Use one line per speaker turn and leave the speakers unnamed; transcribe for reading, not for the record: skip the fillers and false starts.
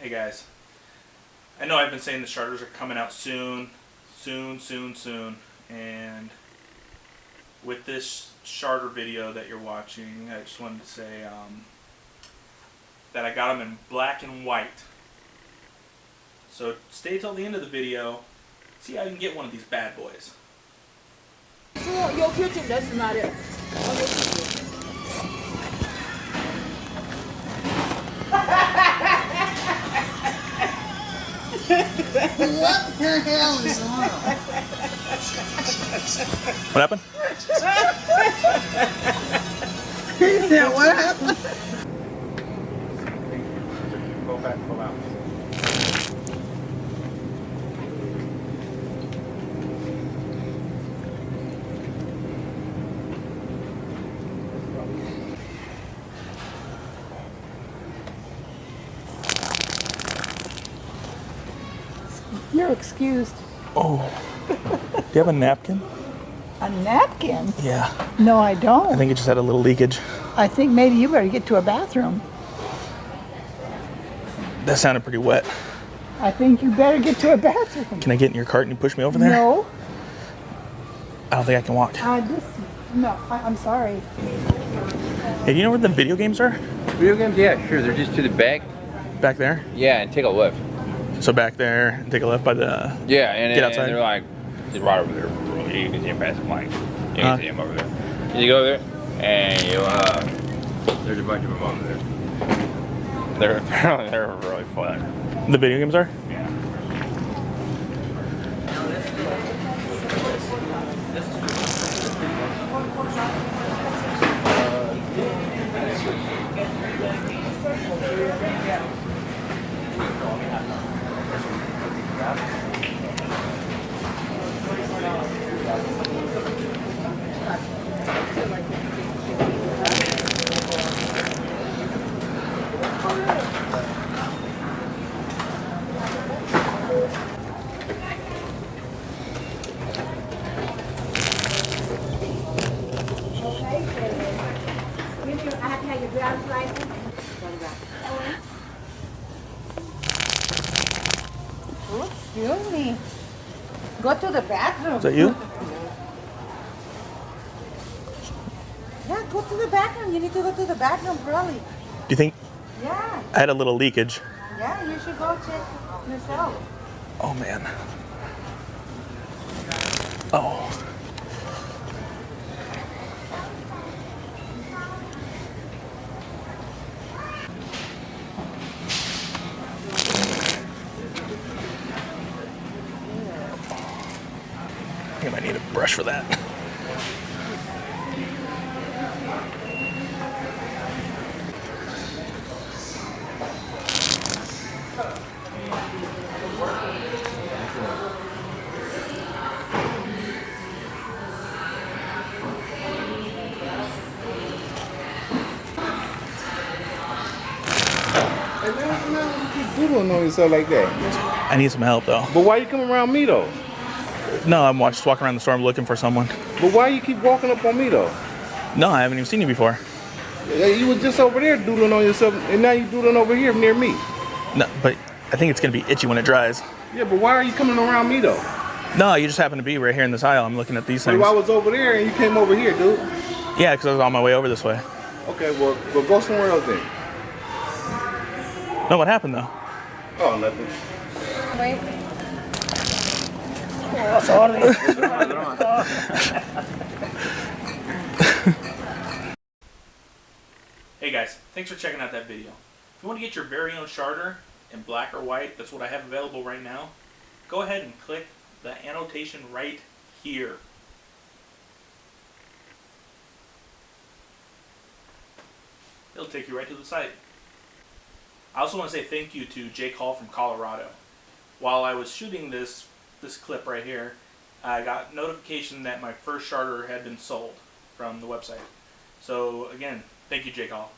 Hey guys, I know I've been saying the Sharters are coming out soon, and with this Sharter video that you're watching, I just wanted to say that I got them in black and white. So stay till the end of the video, see how you can get one of these bad boys.
Your kitchen, that's not it.
What the hell is on?
What happened?
He said, what happened?
Go back, pull out.
You're excused.
Oh, do you have a napkin?
A napkin?
Yeah,
No, I don't.
I think it just had a little leakage.
I think maybe you better get to a bathroom.
That sounded pretty wet.
I think you better get to a bathroom.
Can I get in your cart and you push me over there?
No,
I don't think I can walk.
I'm sorry.
Hey, do you know where the video games are?
Video games? Yeah, sure. They're just to the back.
Back there?
Yeah, and take a left.
So back there and take a left by the...
Yeah, and,
Get outside.
and they're like, just right over there. You can see them past the line. You can see them over there. You go over there, and you, there's a bunch of them over there. They're really fun.
The video games are?
Yeah.
I have to have your driver's license.
Excuse me. Go to the bathroom.
Is that you?
Yeah, go to the bathroom. You need to go to the bathroom early.
Do you think
Yeah,
I had a little leakage?
yeah, you should go check yourself.
Oh, man. Oh. I think I might need a brush for that.
Hey, man, you keep doodling on yourself like that.
I need some help, though.
But why you come around me though?
No, I'm just walking around the store. I'm looking for someone.
But why you keep walking up on me though?
No, I haven't even seen you before.
You was just over there doodling on yourself, and now you doodling over here near me.
No, but I think it's going to be itchy when it dries.
Yeah, but why are you coming around me though?
No, you just happen to be right here in this aisle. I'm looking at these things.
Well, I was over there and you came over here, dude.
Yeah, because I was on my way over this way.
Okay, well go somewhere else then.
No, what happened, though?
Oh, nothing.
Wait. Oh, sorry.
Hey guys, thanks for checking out that video. If you want to get your very own Sharter in black or white, that's what I have available right now, go ahead and click the annotation right here. It'll take you right to the site. I also want to say thank you to Jake Hall from Colorado. While I was shooting this clip right here, I got notification that my first Sharter had been sold from the website. So again, thank you, Jake Hall.